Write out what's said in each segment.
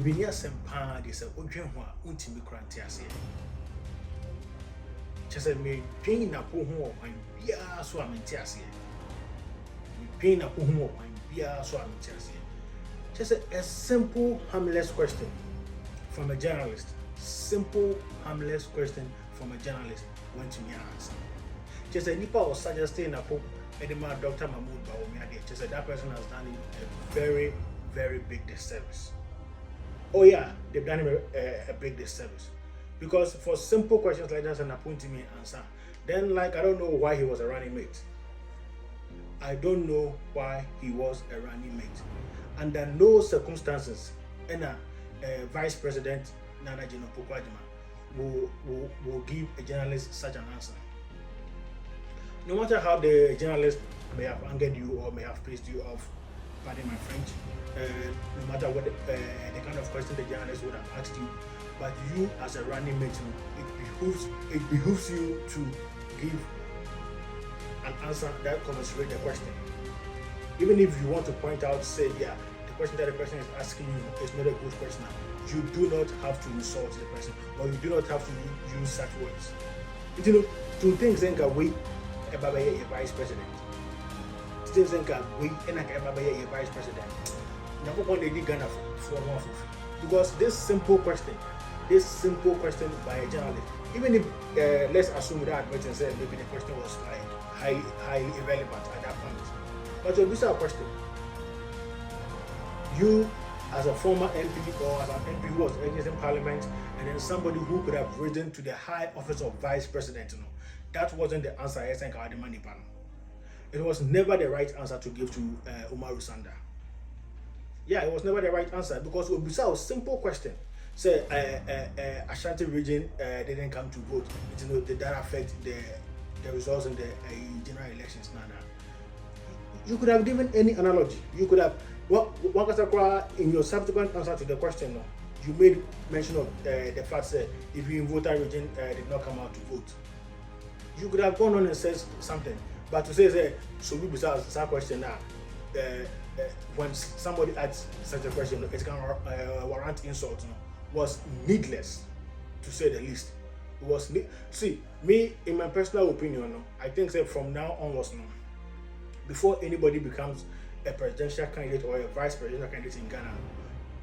Bibinia Sempa, they say, Ojemwa, Untimi Crantias. Just a me pain Napo home, my beer, so I'm in Tiasia. Me pain Napo home, my beer, so I'm in Tiasia. Just a simple, harmless question from a journalist. Simple, harmless question from a journalist went to me answer. Just a Nipa was suggesting Napo, Edema Dr. Mahmoud Bawumia. Just that person has done a very, very big disservice. Oh yeah, they've done him a big disservice. Because for simple questions like that, and appointing me answer, then like I don't know why he was a running mate. I don't know why he was a running mate. Under no circumstances, and Vice President Nana Jino Opoku will give a journalist such an answer. No matter how the journalist may have angered you or may have pissed you off, pardon my French, no matter what the kind of question the journalist would have asked you, but you as a running mate, it behooves you to give an answer that commensurates the question. Even if you want to point out, say, yeah, the question that the person is asking you is not a good question, you do not have to insult the person, or you do not have to use such words. You know, two things then can wait about a vice president. Things then can wait and about a vice president. Number one, they did Ghanafour because this simple question by a journalist, even if let's assume without admitting say maybe the question was like highly irrelevant at that point, but to a question, you as a former MP or as an MP who was in Parliament, and then somebody who could have risen to the high office of Vice President, you know, that wasn't the answer. I think it was never the right answer to give to Umaru Sanda. Yeah, it was never the right answer because it was a simple question. Say Ashanti region didn't come to vote. You know, did that affect the results in the general elections? Nana. You could have given any analogy. You could have in your subsequent answer to the question. No, you made mention of the fact that if you in voter region did not come out to vote, you could have gone on and said something. But to say so we besides that question now. When somebody asks such a question, it can warrant insult. You know, was needless, to say the least. It was see me in my personal opinion. No, I think that from now onwards, no, before anybody becomes a presidential candidate or a vice presidential candidate in Ghana,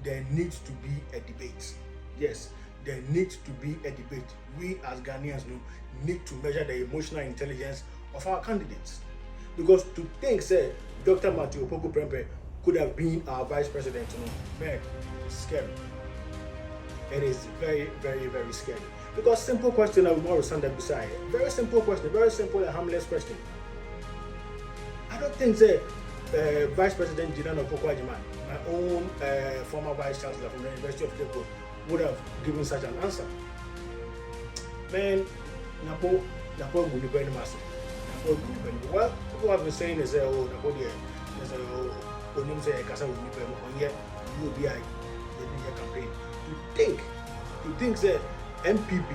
there needs to be a debate. Yes, there needs to be a debate. We as Ghanaians need to measure the emotional intelligence of our candidates. Because to think, say, Dr. Opoku Prempeh could have been our vice president, you know, man, it's scary. It is very, very, very scary. Because simple question, I will not stand up beside. Very simple question, very simple and harmless question. I don't think, say, Vice President Jinan Opoku, my own former vice chancellor from the University of Cape, would have given such an answer. Man, Napo would be very massive. Well, people have been saying is oh, Napo there's a name say Kasa would be on yet you will be a campaign. To think that MPP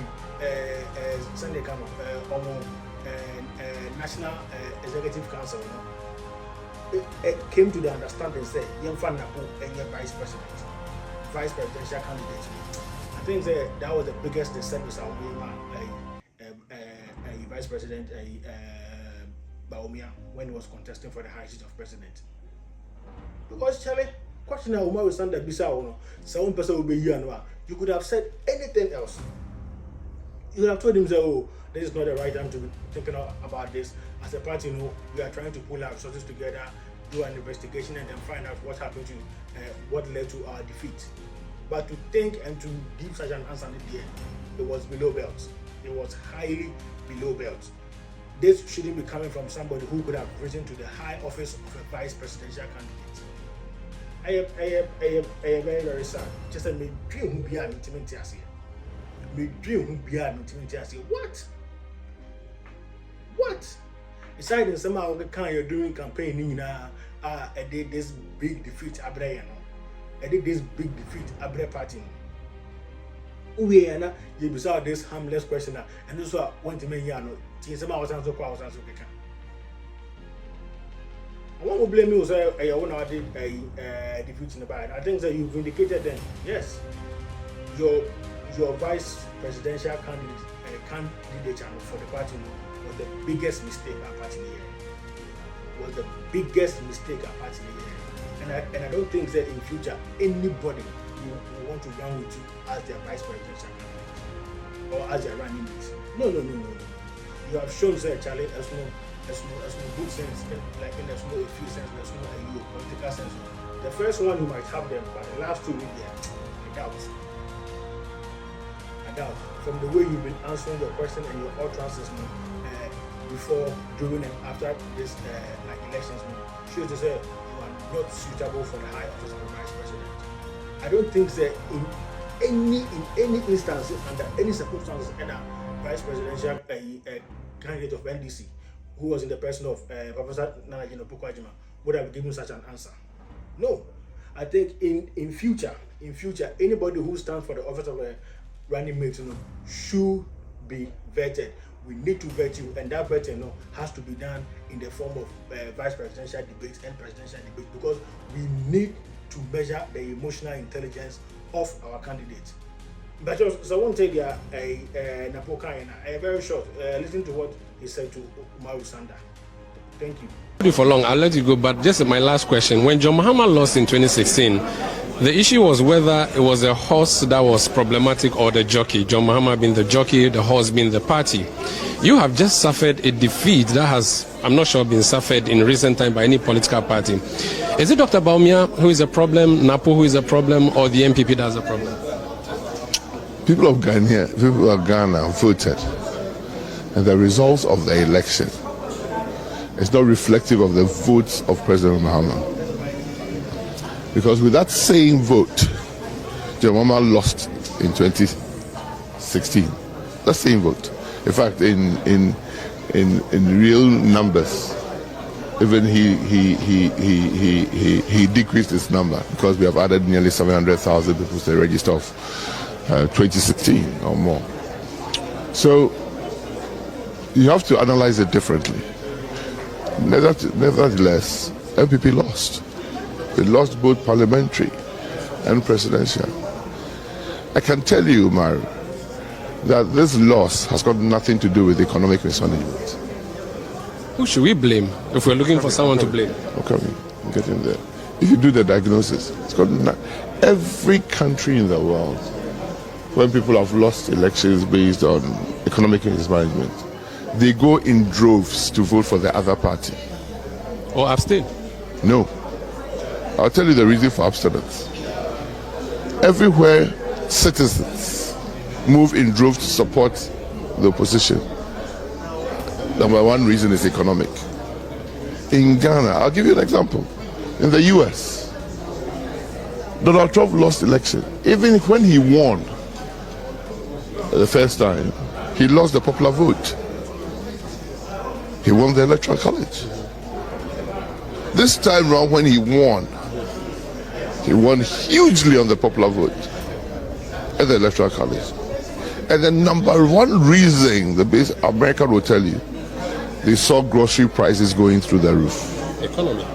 Sunday come National Executive Council, you know, it came to the understanding say young fan Napo and your vice presidential candidate. I think that was the biggest disservice our Vice President Bawumia when he was contesting for the high seat of president. Because Charlie, question how Umaru Sanda Bisa, some person will be here. You could have said anything else. You could have told him, oh, this is not the right time to be thinking about this. As a party, you know, we are trying to pull our resources together, do an investigation, and then find out what happened to, what led to our defeat. But to think and to give such an answer at the end, it was below belt. It was highly below belt. This shouldn't be coming from somebody who could have risen to the high office of a vice presidential candidate. I am very, very sad. Just a me dream who be an intimate. What? Besides, somehow the kind you're doing campaigning I did this big defeat abre, I did this big defeat abre party. We are you beside this harmless question, and also want to make you know, somehow was answer. One will blame you say I want to defeat in the bad. I think that you vindicated them. Yes, your vice presidential candidature for the party was the biggest mistake our party here. Was the biggest mistake our party here. And I don't think that in future anybody will want to run with you as their vice presidential candidate or as their running mate. No. You have shown that Charlie has no good sense, like there's no a few sense, there's no a political sense. The first one you might have them, but the last two I doubt. From the way you've been answering your question and your utterances before, during, and after this elections, shows to say you are not suitable for the high office of the vice president. I don't think that in any instance, under any circumstances, any vice presidential candidate of NDC who was in the person of Professor Opoku would have given such an answer. No, I think in future, anybody who stands for the office of a running mate, should be vetted. We need to vet you, and that vetting has to be done in the form of vice presidential debates and presidential debates, because we need to measure the emotional intelligence of our candidates. But so I won't take a Napo very short. Listen to what he said to Umaru Sanda. Thank you. For long, I'll let you go, but just my last question. When John Mahama lost in 2016, the issue was whether it was the horse that was problematic or the jockey. John Mahama being the jockey, the horse being the party. You have just suffered a defeat that has, I'm not sure, been suffered in recent time by any political party. Is it Dr. Bawumia who is a problem, Napo who is a problem, or the MPP that's a problem? People of Ghana voted, and the results of the election is not reflective of the votes of President Mahama. Because with that same vote, John Mahama lost in 2016. That same vote. In fact, in real numbers, even he decreased his number, because we have added nearly 700,000 people to the register of 2016 or more. So you have to analyze it differently. Nevertheless, MPP lost. It lost both parliamentary and presidential. I can tell you, Mario, that this loss has got nothing to do with economic mismanagement. Who should we blame if we're looking for someone to blame? Okay, I'm getting there. If you do the diagnosis, it's got every country in the world, when people have lost elections based on economic mismanagement, they go in droves to vote for the other party. Or abstain? No. I'll tell you the reason for abstinence. Everywhere citizens move in droves to support the opposition, number one reason is economic. In Ghana, I'll give you an example. In the US, Donald Trump lost election. Even when he won the first time, he lost the popular vote. He won the electoral college. This time round, when he won hugely on the popular vote at the electoral college. And the number one reason, the base American will tell you, they saw grocery prices going through the roof. Economy.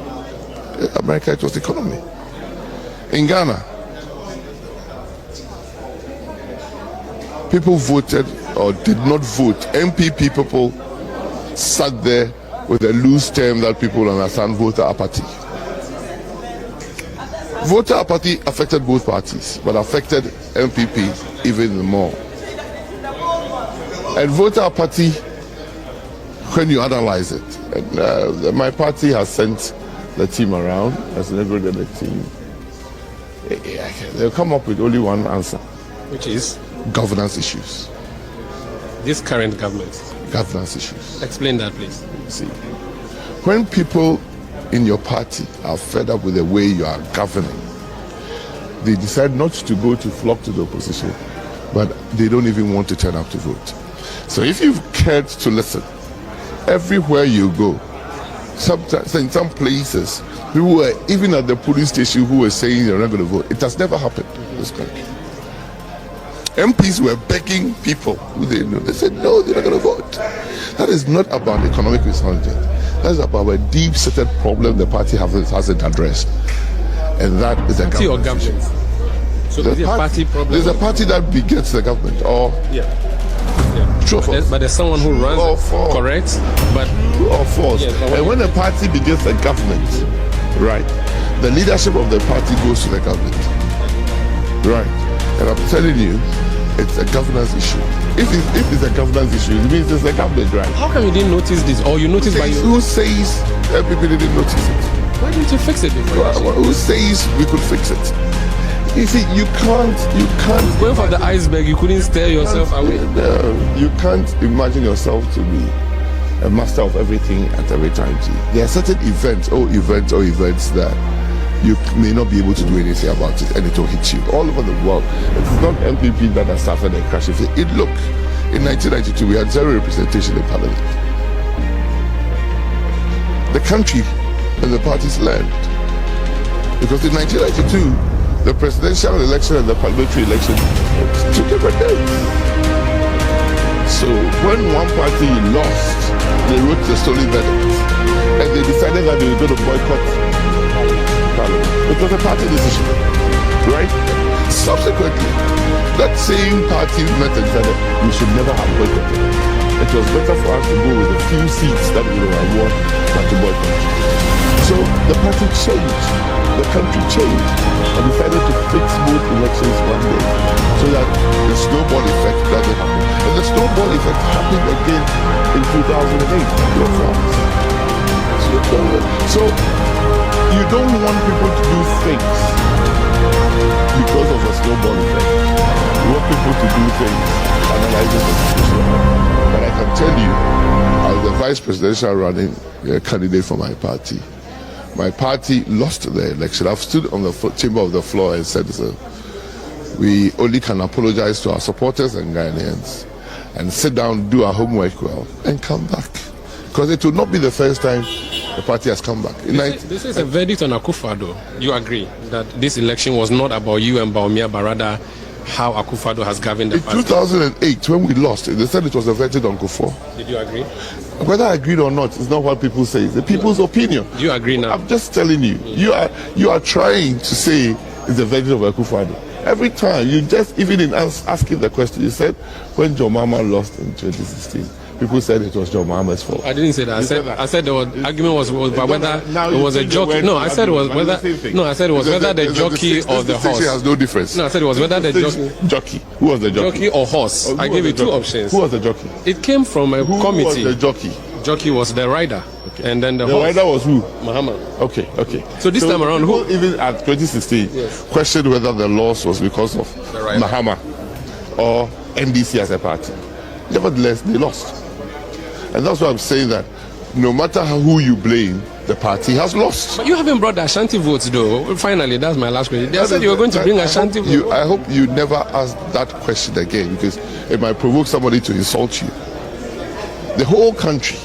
America, it was economy. In Ghana, people voted or did not vote. MPP people sat there with a loose term that people understand, voter apathy. Voter apathy affected both parties, but affected MPP even more. And voter apathy, when you analyze it, and, my party has sent the team around, as an everyday team, they'll come up with only one answer. Which is? Governance issues. This current government? Governance issues. Explain that, please. See, when people in your party are fed up with the way you are governing, they decide not to go to flock to the opposition, but they don't even want to turn up to vote. So if you've cared to listen, everywhere you go, sometimes in some places, people were even at the police station who were saying they're not going to vote. It has never happened in this country. MPs were begging people who they know. They said, no, they're not going to vote. That is not about economic mismanagement. That's about a deep-seated problem the party hasn't addressed, and that is a Party or government issue. government? So is it a party problem? There's a party that begets the government, or Yeah. true or false? But there's someone who runs True or it, false? correct? But True or false? Yes, but And when a party begets a government, right, the leadership of the party goes to the government, right? And I'm telling you, it's a governance issue. If it's a governance issue, it means it's the government, right? how come you didn't notice this, or you noticed by Who says people didn't notice it? Why didn't you fix it before? Who says we could fix it? You see, you can't. Going for the iceberg, you couldn't steer yourself away. No, you can't imagine yourself to be a master of everything at every time. There are certain events that you may not be able to do anything about it, and it will hit you all over the world. It is not MPP that has suffered a crash. Look, in 1992 we had zero representation in Parliament. The country and the parties learned, because in 1992 the presidential election and the parliamentary election were 2 different days. So when one party lost, they wrote the stolen verdict, and they decided that they were going to boycott Parliament. It was a party decision, right? Subsequently, that same party met and said that we should never have boycotted. It was better for us to go with a few seats that we would have won than to boycott. So the party changed, the country changed, and decided to fix both elections one day, so that the snowball effect doesn't happen. And the snowball effect happened again in 2008. So you don't want people to do things because of a snowball effect. You want people to do things analyzing the situation. But I can tell you, as the vice presidential running candidate for my party lost the election. I've stood on the chamber of the floor and said, so we only can apologize to our supporters and Ghanaians and sit down, do our homework well, and come back. Because it will not be the first time the party has come back. This is a verdict on Akufo-Addo. You agree that this election was not about you and Bawumia, but rather how Akufo-Addo has governed the party? In 2008, when we lost, they said it was a verdict on Akufo. Did you agree? Whether I agreed or not, it's not what people say. It's the people's opinion. Do you agree now? I'm just telling you. You are trying to say it's a verdict of Akufo-Addo. Every time, you just, even in asking the question, you said when John Mahama lost in 2016, people said it was John Mahama's fault. I didn't say that. I said the argument was about whether it was a jockey. No, I said it was whether. No, I said it was whether the jockey or the horse. Has no difference. No, I said it was whether the jockey. Who was the jockey? Jockey or horse. I gave you 2 options. Who was the jockey? It came from a committee. Who was the jockey? Jockey was the rider. Okay. And then the horse. rider was who? Mahama. Okay. So this time around, who? Even at 2016, questioned whether the loss was because of Mahama or NDC as a party. Nevertheless, they lost. And that's why I'm saying that no matter who you blame, the party has lost. But you haven't brought the Ashanti votes, though. Finally, that's my last question. They said you were going to bring Ashanti votes. I hope you never ask that question again, because it might provoke somebody to insult you. The whole country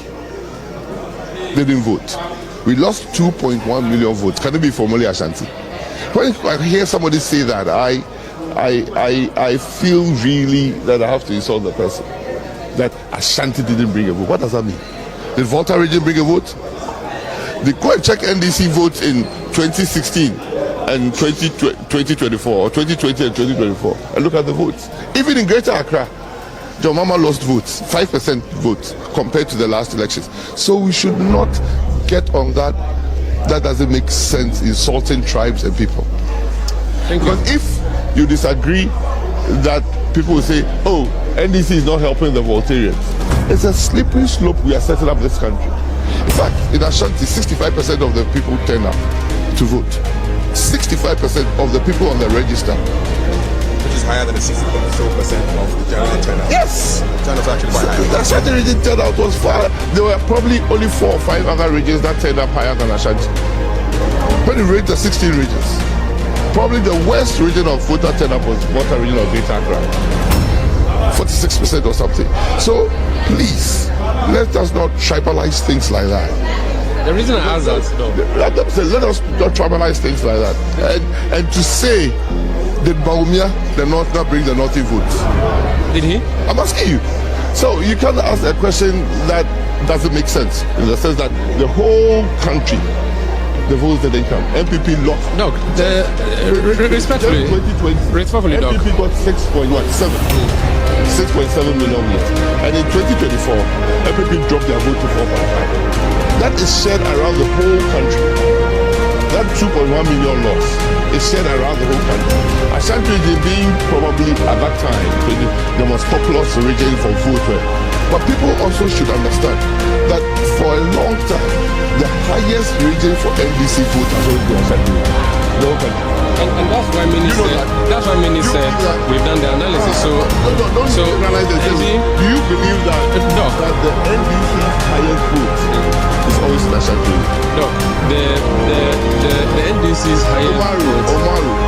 didn't vote. We lost 2.1 million votes. Can it be formally Ashanti? When I hear somebody say that, I feel really that I have to insult the person. That Ashanti didn't bring a vote. What does that mean? Did Volta region bring a vote? They go and check NDC votes in 2016 and 2024, or 2020 and 2024, and look at the votes. Even in Greater Accra, John Mahama lost votes, 5% votes compared to the last elections. So we should not get on that. That doesn't make sense, insulting tribes and people. Thank you. Because if you disagree, that people will say, oh, NDC is not helping the Voltarians. It's a slippery slope we are setting up this country. In fact, in Ashanti, 65% of the people turn up to vote. 65% of the people on the register. Which is higher than the 60% of the general turnout. Yes! Turnout was actually quite high. The Ashanti region turnout was far. There were probably only 4 or 5 other regions that turned up higher than Ashanti. When you rate the 16 regions, probably the worst region of voter turnout was Volta region of Greater Accra. 46% or something. So please, let us not tribalize things like that. The reason I asked that, let us not tribalize things like that. And to say, did Bawumia, the North, not bring the Northern votes? Did he? I'm asking you. So you can't ask a question that doesn't make sense, in the sense that the whole country, the votes didn't come. MPP lost. Doc, respectfully, Doc. MPP got 6.7 million votes. And in 2024, MPP dropped their vote to 4.5. That is shared around the whole country. That 2.1 million loss is shared around the whole country. Ashanti region being probably at that time the most populous region for vote. But people also should understand that for a long time, the highest region for NDC vote has always been Ashanti region. And that's why many said we've done the analysis. Don't analyze the thing. Do you believe that the NDC's highest vote is always in Ashanti region? No, the NDC's highest vote. Omaru.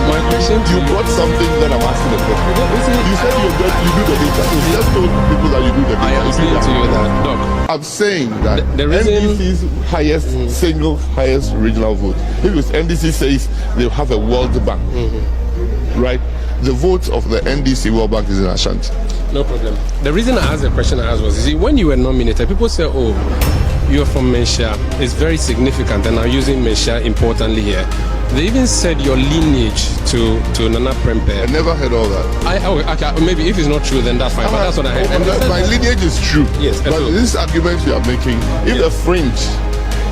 My question to you brought something that I'm asking a question. You said you do the data. You just told people that you do the data. I am saying to you that, Doc. I'm saying that the reason NDC's single highest regional vote. If it's NDC says they have a World Bank, right? The vote of the NDC World Bank is in Ashanti. No problem. The reason I asked the question I asked was, you see, when you were nominated, people say, oh, you're from Menshia. It's very significant, and I'm using Menshia importantly here. They even said your lineage to Nana Prempeh. I never heard all that. Okay, maybe if it's not true, then that's fine. But that's what I heard. My lineage is true. Yes, but this argument you are making, if the fringe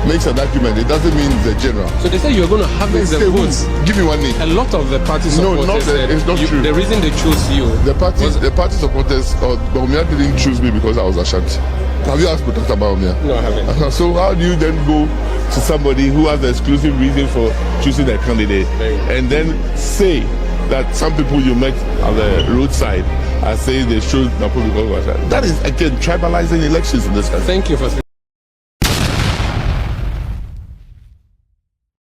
makes an argument, it doesn't mean the general. So they say you're going to harvest the votes. Give me one name. A lot of the party supporters said it's not true. The reason they chose you. The party supporters, Baumia didn't choose me because I was Ashanti. Have you asked Dr. Baumia? No, I haven't. So how do you then go to somebody who has the exclusive reason for choosing a candidate and then say that some people you met at the roadside are saying they chose Napo because of Ashanti? That is, again, tribalizing elections in this country. Thank you for